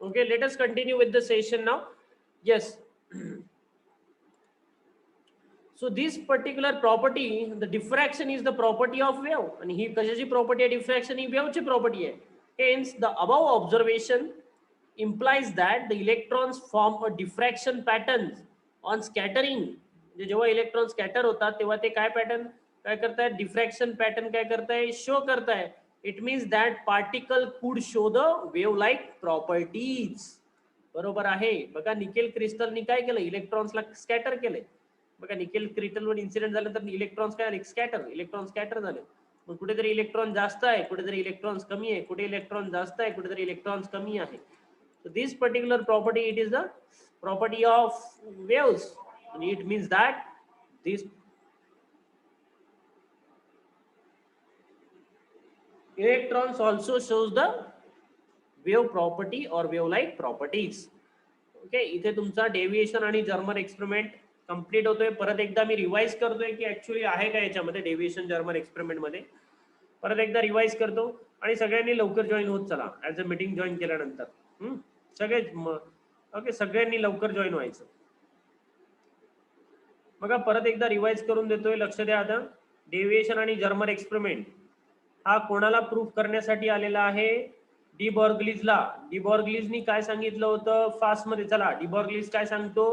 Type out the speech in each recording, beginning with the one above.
Okay, let us continue with the session now. Yes. So this particular property, the diffraction is the property of wave, and ही कशाची property आहे? Diffraction ही wave ची property आहे. Hence, the above observation implies that the electrons form a diffraction pattern on scattering. म्हणजे जेव्हा electron scatter होतात तेव्हा ते काय पॅटर्न काय करताय? डिफ्रॅक्शन पॅटर्न काय करताय? शो करताय. इट मीन्स दॅट पार्टिकल कुड show the wave like properties. बरोबर आहे. बघा निकेल क्रिस्टलनी काय केलं? इलेक्ट्रॉन्सला स्कॅटर केले. बघा निकेल क्रिस्टलवर इन्सिडेंट झालं तर इलेक्ट्रॉन्स काय झाले? स्कॅटर. इलेक्ट्रॉन स्कॅटर झाले. मग कुठेतरी इलेक्ट्रॉन जास्त आहे, कुठेतरी इलेक्ट्रॉन्स कमी आहे, कुठे इलेक्ट्रॉन जास्त आहे, कुठेतरी इलेक्ट्रॉन्स कमी आहे. So this particular property, it is the property of waves. And it means that this electrons also shows the wave property or wave like properties. Okay, इथे तुमचा डेव्हिएशन आणि जर्मन एक्सपेरिमेंट कंप्लीट होतोय. परत एकदा मी revise करतोय की actually आहे का याच्यामध्ये डेव्हिएशन जर्मन एक्सपेरिमेंट मध्ये. परत एकदा रिवाइज करतो आणि सगळ्यांनी लवकर जॉईन होत चला. ऍज अ मीटिंग जॉईन केल्यानंतर सगळे ओके सगळ्यांनी लवकर जॉईन व्हायचं. बघा परत एकदा रिवाइज करून देतोय. लक्ष द्या आता. डेव्हिएशन आणि जर्मन एक्सपेरिमेंट हा कोणाला प्रूफ करण्यासाठी आलेला आहे? डिबॉर्गलीजला. डिबॉर्गलीजनी काय सांगितलं होतं फास्ट मध्ये? चला डिबॉर्गलीज काय सांगतो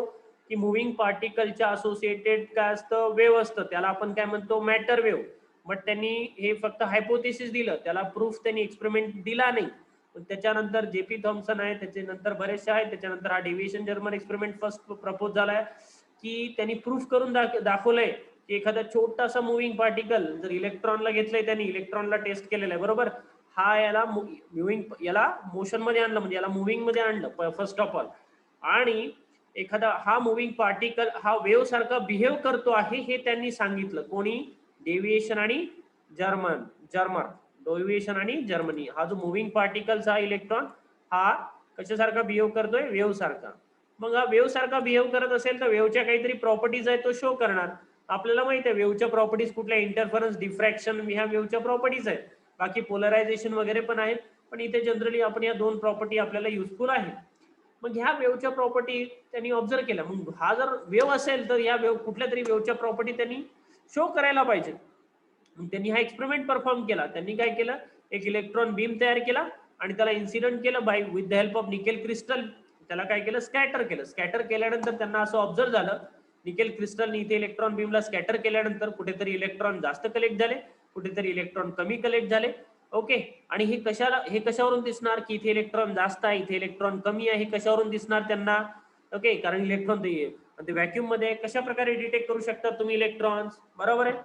की मुव्हिंग पार्टिकलच्या असोसिएटेड काय असतं? वेव्ह असतं. त्याला आपण काय म्हणतो? Matter wave. बट त्यांनी हे फक्त हायपोथेसिस दिलं, त्याला प्रूफ त्यांनी एक्सपेरिमेंट दिला नाही. पण त्याच्यानंतर जेपी थॉम्सन आहे, त्याच्यानंतर बरेचसे आहेत. त्याच्यानंतर हा deviation German experiment first propose झालाय की त्यांनी प्रूफ करून दाखवलंय की एखादा छोटासा मुव्हिंग पार्टिकल जर इलेक्ट्रॉनला घेतलंय, त्यांनी इलेक्ट्रॉनला टेस्ट केलेलं आहे बरोबर. हा याला याला मोशन मध्ये आणलं, म्हणजे याला मुव्हिंग मध्ये आणलं फर्स्ट ऑफ ऑल. आणि एखादा हा मुव्हिंग पार्टिकल हा वेव्ह सारखा बिहेव करतो आहे हे त्यांनी सांगितलं. कोणी? डेव्हिएशन आणि जर्मर डेव्हिएशन आणि जर्मनी. हा जो मुव्हिंग पार्टिकलचा इलेक्ट्रॉन हा कशासारखा बिहेव करतोय? वेव्ह सारखा. मग हा वेव्ह सारखा बिहेव करत असेल तर वेव्हच्या काहीतरी प्रॉपर्टीज आहे तो शो करणार. आपल्याला माहिती आहे वेव्हच्या प्रॉपर्टीज कुठल्या? इंटरफरन्स, डिफ्रॅक्शन ह्या वेव्हच्या प्रॉपर्टीज आहेत. बाकी पोलरायझेशन वगैरे पण आहेत, पण इथे जनरली आपण या दोन प्रॉपर्टी आपल्याला युजफुल आहे. मग ह्या वेव्हच्या प्रॉपर्टी त्यांनी ऑब्झर्व केल्या. मग हा जर वेव्ह असेल तर या वेव्ह कुठल्या तरी वेव्हच्या प्रॉपर्टी त्यांनी शो करायला पाहिजे. मग त्यांनी हा एक्सपेरिमेंट परफॉर्म केला. त्यांनी काय केलं? एक इलेक्ट्रॉन बीम तयार केला आणि त्याला इन्सिडेंट केलं by with the help of nickel crystal. त्याला काय केलं? स्कॅटर केलं. स्कॅटर केल्यानंतर त्यांना असं ऑब्झर्व झालं निकेल क्रिस्टलने इथे इलेक्ट्रॉन बीमला स्कॅटर केल्यानंतर कुठेतरी इलेक्ट्रॉन जास्त कलेक्ट झाले, कुठेतरी इलेक्ट्रॉन कमी कलेक्ट झाले. ओके, आणि हे कशावरून दिसणार की इथे इलेक्ट्रॉन जास्त आहे, इथे इलेक्ट्रॉन कमी आहे? हे कशावरून दिसणार त्यांना? ओके, कारण इलेक्ट्रॉन ते व्हॅक्यूम मध्ये कशा प्रकारे डिटेक्ट करू शकता तुम्ही इलेक्ट्रॉन्स? बरोबर आहे.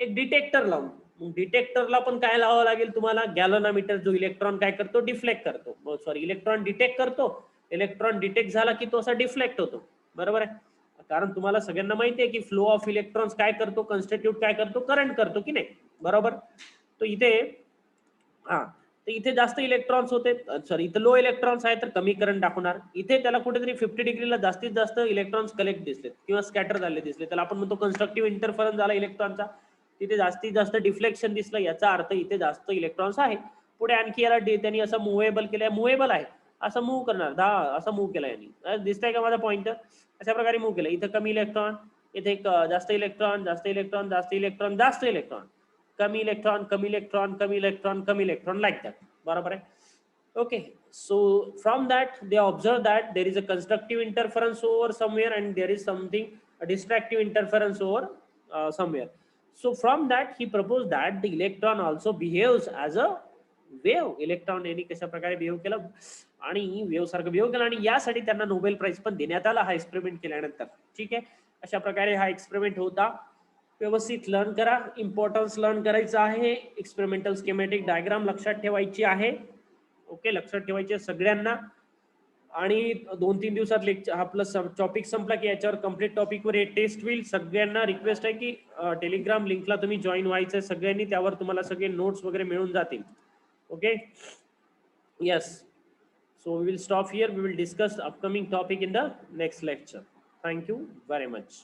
एक डिटेक्टर लावून. मग डिटेक्टरला पण काय लावावं लागेल तुम्हाला? गॅलोनोमीटर. जो इलेक्ट्रॉन काय करतो? डिफ्लेक्ट करतो. सॉरी, इलेक्ट्रॉन डिटेक्ट करतो. इलेक्ट्रॉन डिटेक्ट झाला की तो असा डिफ्लेक्ट होतो. बरोबर आहे. कारण तुम्हाला सगळ्यांना माहिती आहे की फ्लो ऑफ इलेक्ट्रॉन्स काय करतो? कन्स्टिट्यूट काय करतो? करंट करतो की नाही? बरोबर. तो इथे तर इथे जास्त इलेक्ट्रॉन्स होते, सॉरी इथे लो इलेक्ट्रॉन्स आहे तर कमी करंट दाखवणार. इथे त्याला कुठेतरी 50 डिग्रीला जास्तीत जास्त इलेक्ट्रॉन्स कलेक्ट दिसले किंवा स्कॅटर झाले दिसले, त्याला आपण म्हणतो कन्स्ट्रक्टिव्ह इंटरफरन्स झाला इलेक्ट्रॉनचा. तिथे जास्तीत जास्त डिफ्लेक्शन दिसलं, याचा अर्थ इथे जास्त इलेक्ट्रॉन्स आहे. पुढे आणखी याला त्यांनी असं मुव्हेबल केलंय, मुव्हेबल आहे असं मूव्ह करणार, असं मूव्ह केलं यांनी. दिसतंय का माझा पॉइंट? अशा प्रकारे मूव्ह केलं. इथे कमी इलेक्ट्रॉन, इथे जास्त इलेक्ट्रॉन, जास्त इलेक्ट्रॉन, जास्त इलेक्ट्रॉन, जास्त इलेक्ट्रॉन, कमी इलेक्ट्रॉन, कमी इलेक्ट्रॉन, कमी इलेक्ट्रॉन, कमी इलेक्ट्रॉन, लाईक दॅट. बरोबर आहे. Okay, so from that they observe that there is a constructive interference over somewhere and there is something a distractive interference over somewhere. So from that he proposed that the electron also behaves as a wave. Electron यांनी कशा प्रकारे behave केलं आणि wave सारखं behave केलं, आणि यासाठी त्यांना नोबेल प्राइज पण देण्यात आला हा एक्सपेरिमेंट केल्यानंतर. ठीक आहे, अशा प्रकारे हा एक्सपेरिमेंट होता. व्यवस्थित लर्न करा. इम्पॉर्टन्स लर्न करायचं आहे. एक्सपेरिमेंटल स्कीमॅटिक डायग्राम लक्षात ठेवायची आहे. ओके, लक्षात ठेवायचे सगळ्यांना. आणि 2-3 दिवसात लेक्चर आपलं टॉपिक संपला की याच्यावर कम्प्लीट टॉपिकवर टेस्ट होईल. सगळ्यांना रिक्वेस्ट आहे की टेलिग्राम लिंकला तुम्ही जॉईन व्हायचं आहे सगळ्यांनी. त्यावर तुम्हाला सगळे नोट्स वगैरे मिळून जातील. Okay, yes, so we will stop here. We will discuss upcoming topic in the next lecture. Thank you very much.